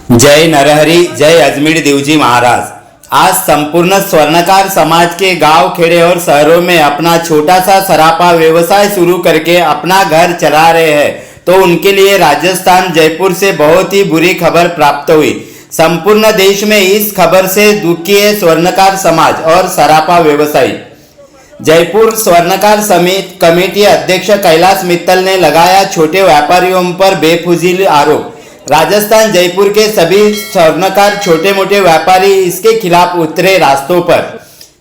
जय नरहरि, जय अजमेर देवजी महाराज। आज संपूर्ण स्वर्णकार समाज के गांव, खेड़े और शहरों में अपना छोटा सा सरापा व्यवसाय शुरू करके अपना घर चला रहे हैं, तो उनके लिए राजस्थान जयपुर से बहुत ही बुरी खबर प्राप्त हुई। संपूर्ण देश में इस खबर से दुखी है स्वर्णकार समाज और सरापा व्यवसायी। जयपुर स्वर्णकार समिति कमेटी अध्यक्ष कैलाश मित्तल ने लगाया छोटे व्यापारियों पर बेफुजील आरोप। राजस्थान जयपुर के सभी स्वर्णकार छोटे मोटे व्यापारी इसके खिलाफ उतरे रास्तों पर।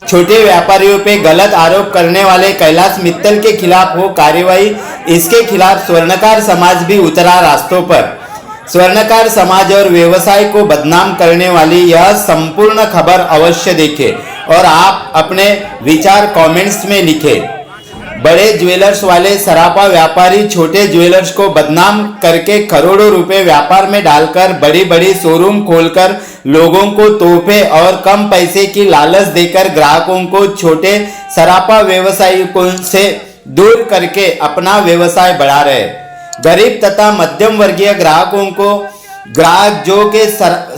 छोटे व्यापारियों पे गलत आरोप करने वाले कैलाश मित्तल के खिलाफ हो कार्रवाई, इसके खिलाफ स्वर्णकार समाज भी उतरा रास्तों पर। स्वर्णकार समाज और व्यवसाय को बदनाम करने वाली यह संपूर्ण खबर अवश्य देखें और आप अपने विचार कमेंट्स में लिखें। बड़े ज्वेलर्स वाले सरापा व्यापारी छोटे ज्वेलर्स को बदनाम करके करोड़ों रुपए व्यापार में डालकर बड़ी बड़ी शोरूम खोलकर लोगों को तोहफे और कम पैसे की लालच देकर ग्राहकों को छोटे सरापा व्यवसायियों से दूर करके अपना व्यवसाय बढ़ा रहे। गरीब तथा मध्यम वर्गीय ग्राहक जो के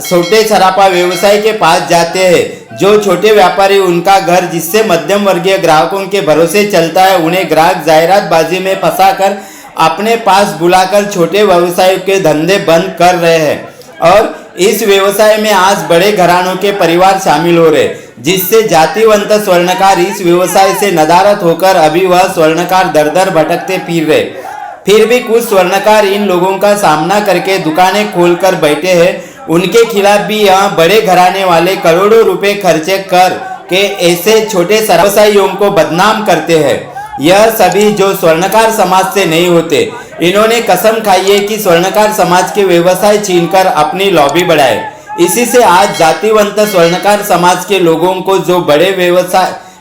छोटे सरापा व्यवसाय के पास जाते हैं, जो छोटे व्यापारी उनका घर जिससे मध्यम वर्गीय ग्राहकों के भरोसे चलता है, उन्हें ग्राहक जाहिरातबाजी में फंसाकर अपने पास बुलाकर छोटे व्यवसायों के धंधे बंद कर रहे हैं। और इस व्यवसाय में आज बड़े घरानों के परिवार शामिल हो रहे, जिससे जातिवंत स्वर्णकार इस व्यवसाय से नदारद होकर अभी वह स्वर्णकार दर दर भटकते फिर रहे। फिर भी कुछ स्वर्णकार इन लोगों का सामना करके दुकानें खोलकर बैठे हैं। उनके खिलाफ भी यहाँ बड़े घराने वाले करोड़ों रुपए खर्चे कर के ऐसे छोटे व्यवसायियों को बदनाम करते हैं। यह सभी जो स्वर्णकार समाज से नहीं होते, इन्होंने कसम खाई है कि स्वर्णकार समाज के व्यवसाय छीनकर अपनी लॉबी बढ़ाए। इसी से आज जातिवंत स्वर्णकार समाज के लोगों को जो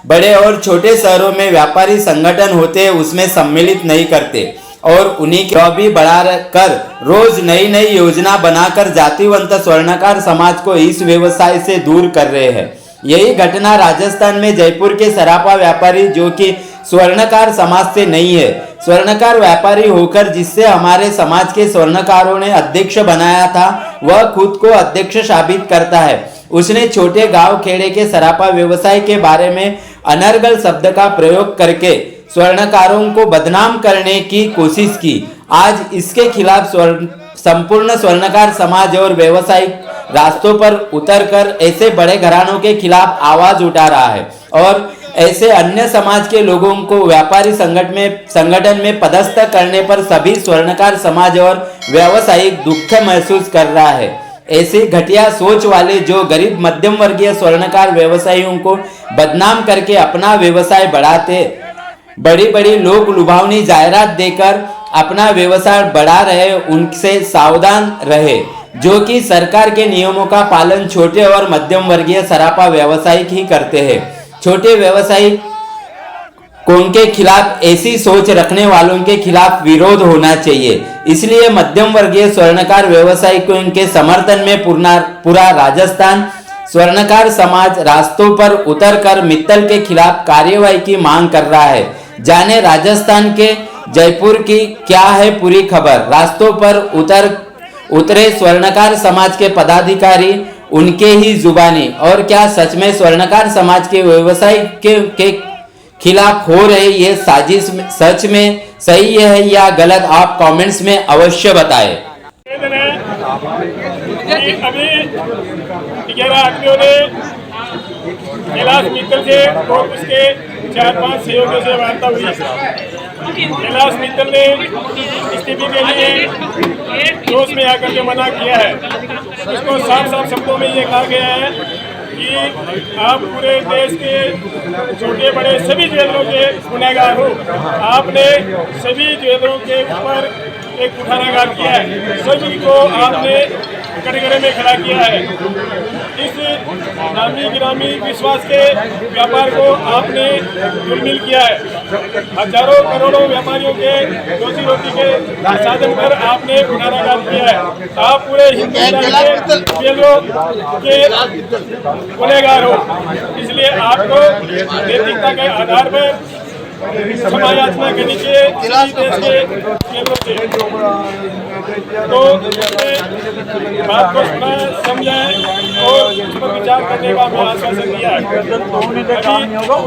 बड़े और छोटे शहरों में व्यापारी संगठन होते हैं उसमें सम्मिलित नहीं करते और उन्हीं की लॉबी बढ़ाकर रोज नई नई योजना बनाकर जातिवंत स्वर्णकार समाज को इस व्यवसाय से दूर कर रहे हैं। यही घटना राजस्थान में जयपुर के सरापा व्यापारी जो कि स्वर्णकार समाज से नहीं है, स्वर्णकार व्यापारी होकर जिससे हमारे समाज के स्वर्णकारों ने अध्यक्ष बनाया था, वह खुद को अध्यक्ष साबित करता है। उसने छोटे गांव खेड़े के सरापा व्यवसाय के बारे में अनर्गल शब्द का प्रयोग करके स्वर्णकारों को बदनाम करने की कोशिश की। आज इसके खिलाफ संपूर्ण स्वर्णकार समाज और व्यवसायिक रास्तों पर उतरकर ऐसे बड़े घरानों के खिलाफ आवाज उठा रहा है और ऐसे अन्य समाज के लोगों को व्यापारी संगठन में पदस्थ करने पर सभी स्वर्णकार समाज और व्यवसायिक दुख महसूस कर रहा है। ऐसी घटिया सोच वाले जो गरीब मध्यम वर्गीय स्वर्णकार व्यवसायियों को बदनाम करके अपना व्यवसाय बढ़ाते, बड़ी बड़ी लोक लुभावनी जायरात देकर अपना व्यवसाय बढ़ा रहे, उनसे सावधान रहे। जो कि सरकार के नियमों का पालन छोटे और मध्यम वर्गीय सरापा व्यवसायिक ही करते हैं। छोटे व्यवसायिक के खिलाफ ऐसी सोच रखने वालों के खिलाफ विरोध होना चाहिए। इसलिए मध्यम वर्गीय स्वर्णकार व्यवसायिकों के समर्थन में पूरा राजस्थान स्वर्णकार समाज रास्तों पर उतरकर मित्तल के खिलाफ कार्यवाही की मांग कर रहा है। जाने राजस्थान के जयपुर की क्या है पूरी खबर। रास्तों पर उतरे स्वर्णकार समाज के पदाधिकारी, उनके ही जुबानी, और क्या सच में स्वर्णकार समाज के व्यवसाय के खिलाफ हो रहे ये साजिश सच में सही है या गलत, आप कमेंट्स में अवश्य बताएं। अभी 11 आदमियों ने कैलाश मित्तल से और उसके 4-5 सहयोगियों से वार्ता हुई। कैलाश मित्तल ने इस्तीफे के लिए जोश में आकर के मना किया है। उसको साफ साफ शब्दों में ये कहा गया है कि आप पूरे देश के छोटे बड़े सभी ज्वेलरों के गुनहगार हो। आपने सभी ज्वेलरों के ऊपर एक उठानाघात किया है, सभी को आपने कटघरे में खड़ा किया है। इस नामी गिरामी विश्वास के व्यापार को आपने दुर्मिल किया है। हजारों करोड़ों व्यापारियों के रोजी रोटी के साधन पर आपने उठानाघात किया है। आप पूरे हिंदुस्तान के ज्वेलरों के गुनहगार हो, इसलिए आपको नैतिकता के आधार पर क्षमा याचना करनी चाहिए देश के केंद्रों से। तो इसमें बात को सुना समझाएं और उस पर विचार करने का हमें आश्वासन दिया है। अभी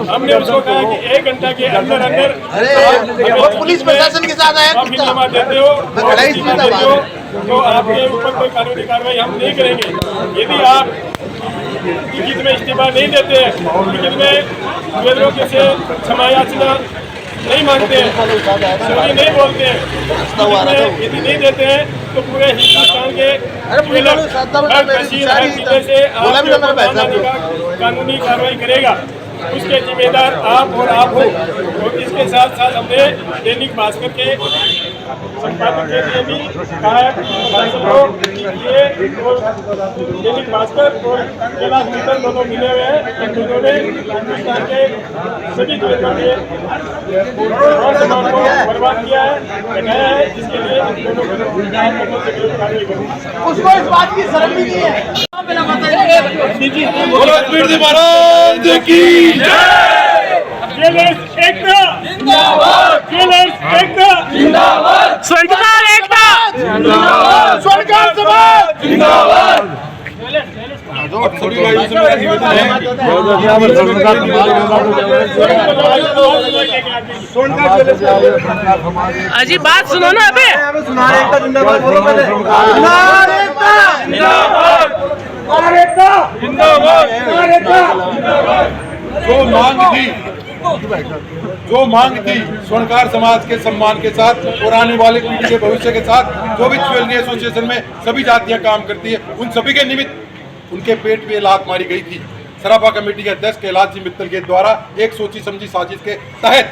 हमने उसको कहा कि 1 घंटा के अंदर अंदर वो पुलिस प्रशासन के साथ आया आप जमा देते हो तो आपके ऊपर कोई कानूनी कार्रवाई हम नहीं करेंगे। यदि आप लिखित में इस्तीफा नहीं देते हैं, लिखित में उम्मीदवारों के से क्षमा याचना नहीं मांगते हैं, सॉरी नहीं बोलते हैं, यदि नहीं देते हैं तो पूरे हिंदुस्तान के हर तहसील हर जिले से आपके ऊपर कानूनी कार्रवाई करेगा। उसके जिम्मेदार आप और आप हो। और इसके साथ साथ हमने दैनिक भास्कर के संपादक के लिए भी कहा है प्रशासन को कि ये दैनिक भास्कर और कैलाश मित्तल दोनों मिले हुए हैं। इन दोनों ने हिंदुस्तान के सभी जिलों के और समाज को बर्बाद किया है, बनाया है, जिसके लिए इन दोनों को कार्रवाई करूँगा। उसको इस बात की शर्म भी नहीं है। महाराज की जेलर्स एकता जिंदाबाद, जेलर्स एकता जिंदाबाद, स्वर्णकार एकता जिंदाबाद, स्वर्णकार समाज जिंदाबाद। अजी बात सुनो ना अबे। जो मांग थी स्वर्णकार समाज के सम्मान के साथ और आने वाले पीढ़ी के भविष्य के साथ जो भी ज्वेलरी एसोसिएशन में सभी जातियां काम करती है, उन सभी के निमित्त उनके पेट पे लात मारी गई थी। सराफा कमेटी के अध्यक्ष कैलाश जी मित्तल के द्वारा एक सोची समझी साजिश के तहत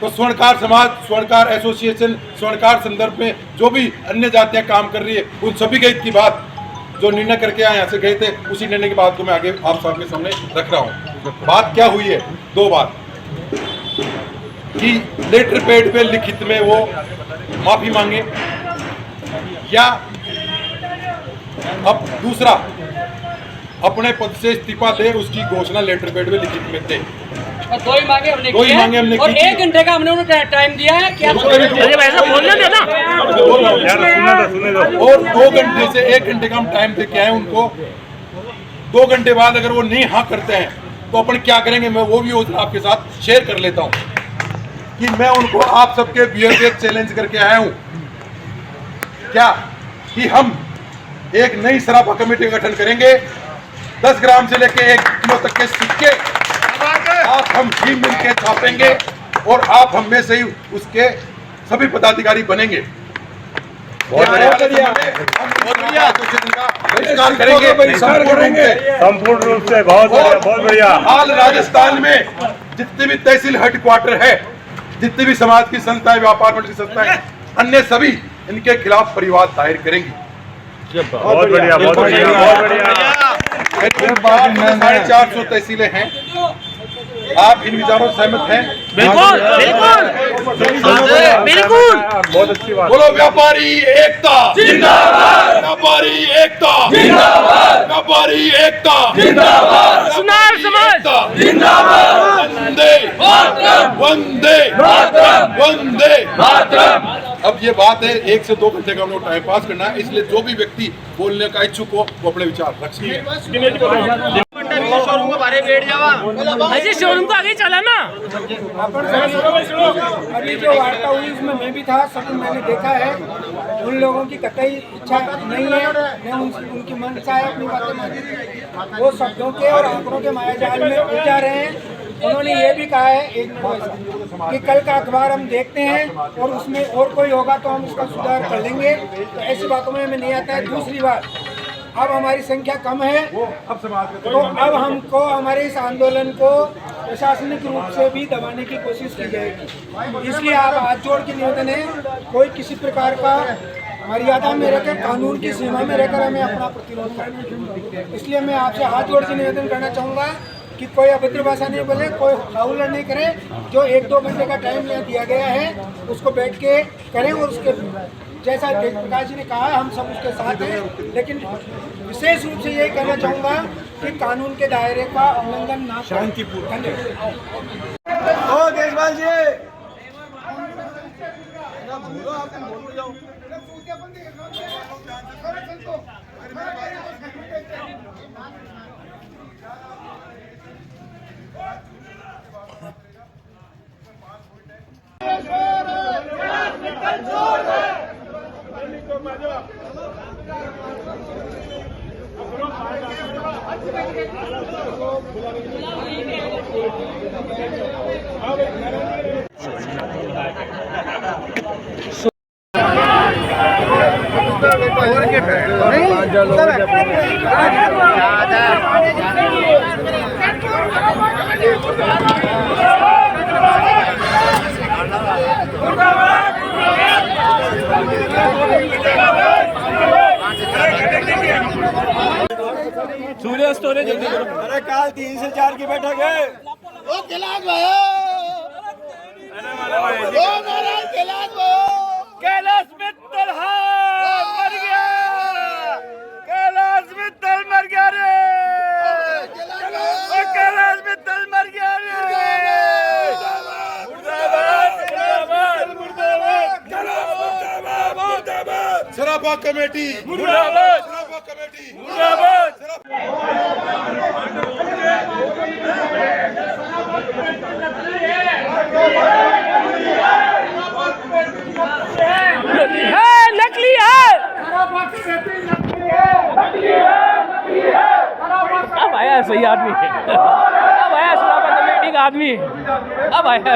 तो स्वर्णकार समाज, स्वर्णकार एसोसिएशन, स्वर्णकार संदर्भ में जो भी अन्य जातियां काम कर रही है, उन सभी के हित की बात जो निर्णय करके यहाँ से गए थे, उसी निर्णय की बात को मैं आगे आप सबके सामने रख रहा हूँ। बात क्या हुई है? 2 बात कि लेटर पैड पे लिखित में वो माफी मांगे, या अब दूसरा अपने पद से इस्तीफा दे, उसकी घोषणा लेटर पैड पे लिखित में दे। दो ही मांगे हमने की और 1 घंटे का हमने उन्हें टाइम दिया है। क्या ऐसा बोलने दो ना और 2 घंटे से 1 घंटे का हम टाइम दे के आए उनको। 2 घंटे बाद अगर वो नहीं हाँ करते हैं तो अपन क्या करेंगे, मैं वो भी आपके साथ शेयर कर लेता हूँ कि मैं उनको आप सबके बिहेव पे चैलेंज करके आया हूँ क्या कि हम एक नई सराफा कमेटी का गठन करेंगे। 10 ग्राम से लेके 1 किलो तक के सिक्के आप हम भी मिलकर छापेंगे और आप हम में से ही उसके सभी पदाधिकारी बनेंगे। बहुत बढ़िया, बहिष्कार करेंगे संपूर्ण रूप से। बहुत बढ़िया। हाल राजस्थान में जितने भी तहसील हेडक्वार्टर है, जितनी भी समाज की संस्थाएं, व्यापार मंडल की संस्थाएं, अन्य सभी इनके खिलाफ परिवाद दायर करेंगी। बहुत बढ़िया, बहुत बढ़िया, बहुत बढ़िया। 450 तहसीलें हैं। आप इन विचारों से सहमत हैं? बिल्कुल बिल्कुल बिल्कुल। बहुत अच्छी बात। बोलो व्यापारी एकता जिंदाबाद, व्यापारी एकता जिंदाबाद, व्यापारी एकता जिंदाबाद, सुनार समाज जिंदाबाद, वंदे मातरम, वंदे मातरम, वंदे मातरम। अब ये बात है 1 से 2 घंटे का हम लोग टाइम पास करना है, इसलिए जो भी व्यक्ति बोलने का इच्छुक हो वो अपने विचार रख सकते हैं। अजी शोरूम को आगे चला ना। अभी जो वार्ता हुई उसमें मैं भी था, सब मैंने देखा है। उन लोगों की कतई इच्छा नहीं है, न उनकी मंशा है अपनी बातें मानने। वो शब्दों के और आंकड़ों के मायाजाल में उलझा रहे हैं। उन्होंने ये भी कहा है एक कि कल का अखबार हम देखते हैं और उसमें और कोई होगा तो हम उसका सुधार कर लेंगे। तो ऐसी बातों में हमें नहीं आता है। दूसरी बात, अब हमारी संख्या कम है तो अब हमको हमारे इस आंदोलन को प्रशासनिक रूप से भी दबाने की कोशिश की जाएगी। इसलिए आप हाथ जोड़ के निवेदन है, कोई किसी प्रकार का मर्यादा में रहकर, कानून की सीमा में रहकर हमें अपना प्रतिरोध करें। इसलिए मैं आपसे हाथ जोड़ के निवेदन करना चाहूँगा कि कोई अभद्र भाषा नहीं बोले, कोई हाउलर नहीं करे। जो 1-2 घंटे का टाइम दिया गया है उसको बैठ के करें और उसके जैसा तेज प्रकाश जी ने कहा हम सब उसके साथ हैं। लेकिन विशेष रूप से यही कहना चाहूँगा कि कानून के दायरे का उल्लंघन ना शांतिपूर्ण। प्रकाश जी बोलो आप बोलते जाओ सूर्यास्त हो रहे जल्दी करो। अरे काल 3 से 4 की बैठक है। ओ कैलाश भाई ओ महाराज कैलाश भाई कैलाश मित्तल मर गया। कैलाश मित्तल मर गया रे। कैलाश मित्तल मर गया रे। मुर्दाबाद मुर्दाबाद मुर्दाबाद मुर्दाबाद। सराफा कमेटी मुर्दाबाद। सराफा कमेटी मुर्दाबाद। नकली है। अब आया सही आदमी। अब आया सराफा कमेटी का आदमी। अब आया